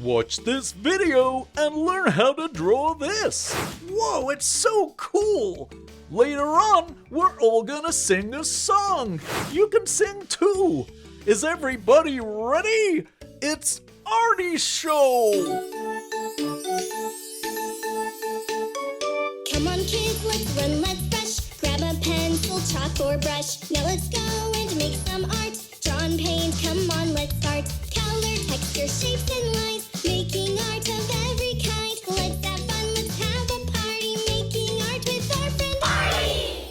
Watch this video and learn how to draw this. Whoa, it's so cool! Later on, we're all gonna sing a song. You can sing too. Is everybody ready? It's Artie's show! Come on kids, let's run, let's brush. Grab a pencil, chalk or brush. Now let's go and make some art. Draw and paint, come on, let's start. Color, texture, shapes and lines. Making art of every kind. Let's have fun, let's have a party. Making art with our friend Artie!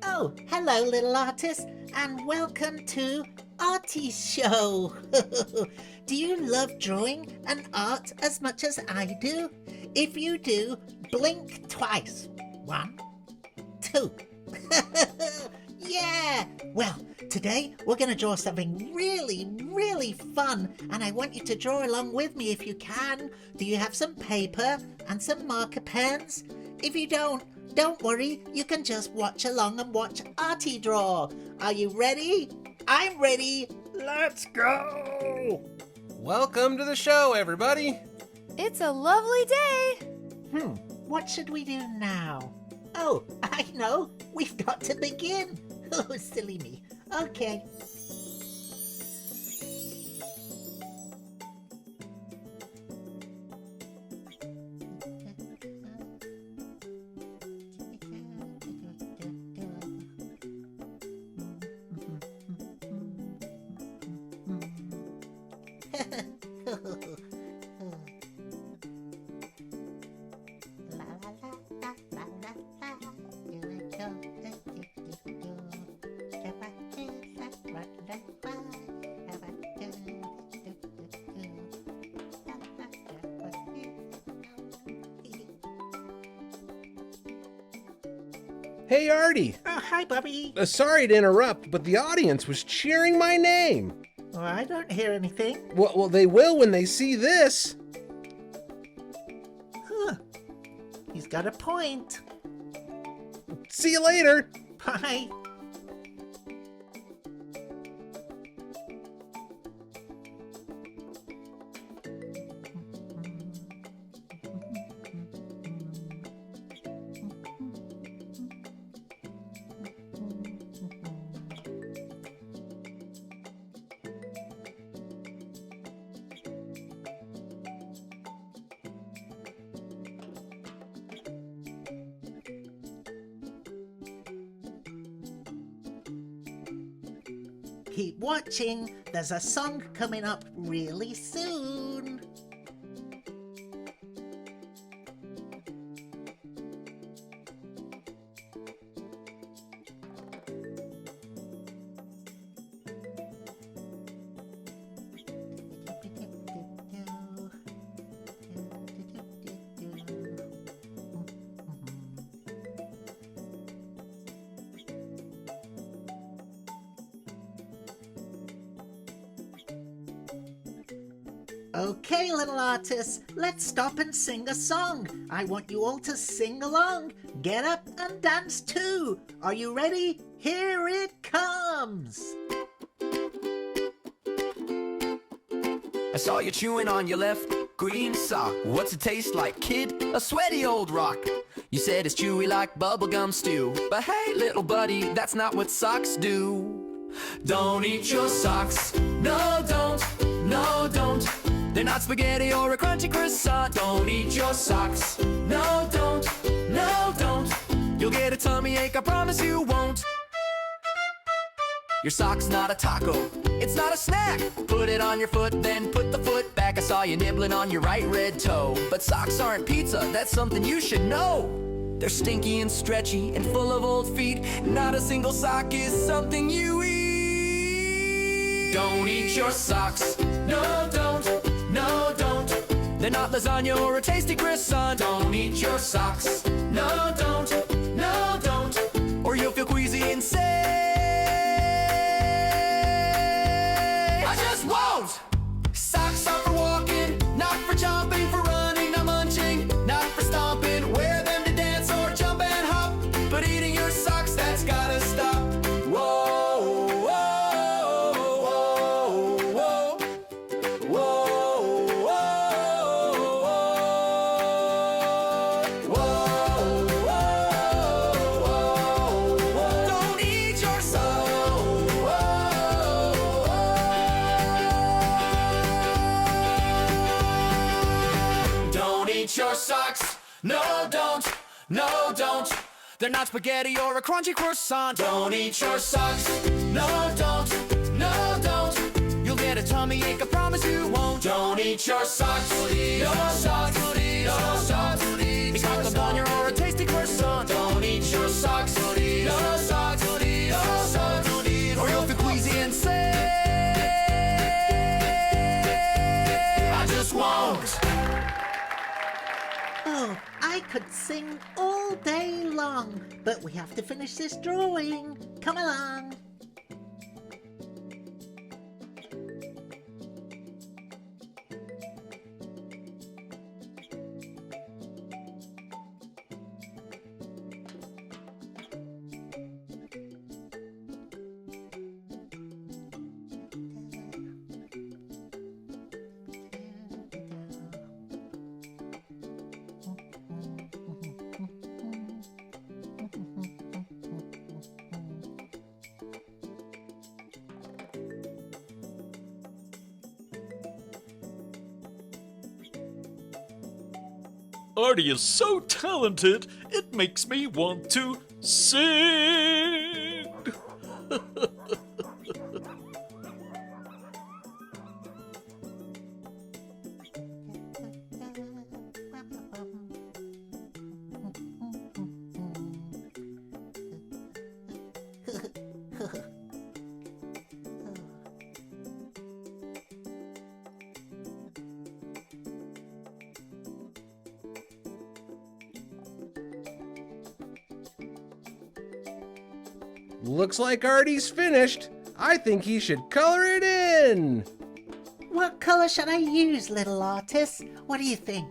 Oh, hello little artists, and welcome to Artie's show. Do you love drawing and art as much as I do? If you do, blink twice. 1, 2. Yeah! Well, today we're going to draw something really fun, and I want you to draw along with me if you can. Do you have some paper and some marker pens? If you don't worry, you can just watch along and watch Artie draw. Are you ready? I'm ready. Let's go! Welcome to the show, everybody. It's a lovely day. What should we do now? Oh, I know. We've got to begin. Oh, silly me. Okay. Hey, Artie. Oh, hi, Bubby. Sorry to interrupt, but the audience was cheering my name. Oh, I don't hear anything. Well, they will when they see this. Huh. He's got a point. See you later. Bye. Keep watching. There's a song coming up really soon. Okay, little artists, let's stop and sing a song. I want you all to sing along. Get up and dance too. Are you ready? Here it comes. I saw you chewing on your left green sock. What's it taste like, kid? A sweaty old rock. You said it's chewy like bubblegum stew. But hey, little buddy, that's not what socks do. Don't eat your socks. No, don't. No, don't. They're not spaghetti or a crunchy croissant. Don't eat your socks. No, don't. No, don't. You'll get a tummy ache, I promise you won't. Your sock's not a taco, it's not a snack. Put it on your foot, then put the foot back. I saw you nibbling on your right red toe. But socks aren't pizza, that's something you should know. They're stinky and stretchy and full of old feet. Not a single sock is something you eat. Don't eat your socks. No, don't. No, don't. They're not lasagna or a tasty croissant. Don't eat your socks. No, don't. No, don't. Or you'll feel queasy and say, I just won't. Socks are for walking, not for jumping, for running, not munching, not for stomping. Wear them to dance or jump and hop. But eating your socks, that's gotta stop. Whoa, whoa. eat your socks. No, don't. No, don't. They're not spaghetti or a crunchy croissant. Don't eat your socks. No, don't. No, don't. You'll get a tummy ache, I promise you won't. Don't eat your socks. Your socks. Your socks. A chocolate bun or a tasty croissant. Don't eat your socks. Your socks. Your socks. Or you'll feel queasy and say, I just won't. Oh, I could sing all day long, but we have to finish this drawing. Come along. Artie is so talented, it makes me want to sing. Looks like Artie's finished. I think he should color it in. What colour should I use, little artist? What do you think?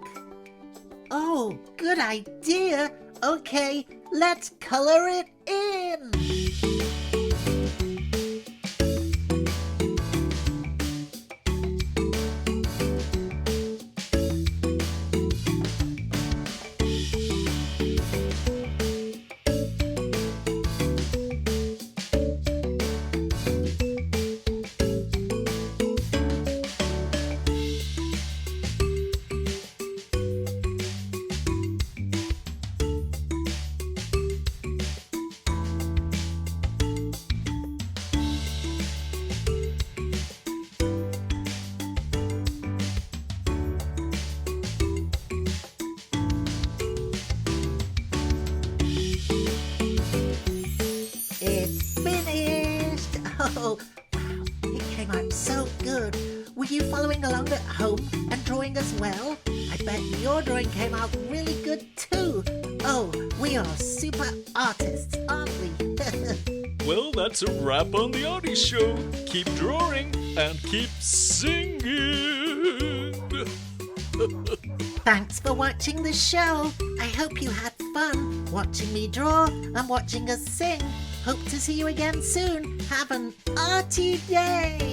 Oh, good idea. Okay, let's colour it in. Oh, wow, it came out so good. Were you following along at home and drawing as well? I bet your drawing came out really good too. Oh, we are super artists, aren't we? Well, that's a wrap on the Artie Show. Keep drawing and keep singing. Thanks for watching the show. I hope you had fun watching me draw and watching us sing. Hope to see you again soon. Have an Artie day!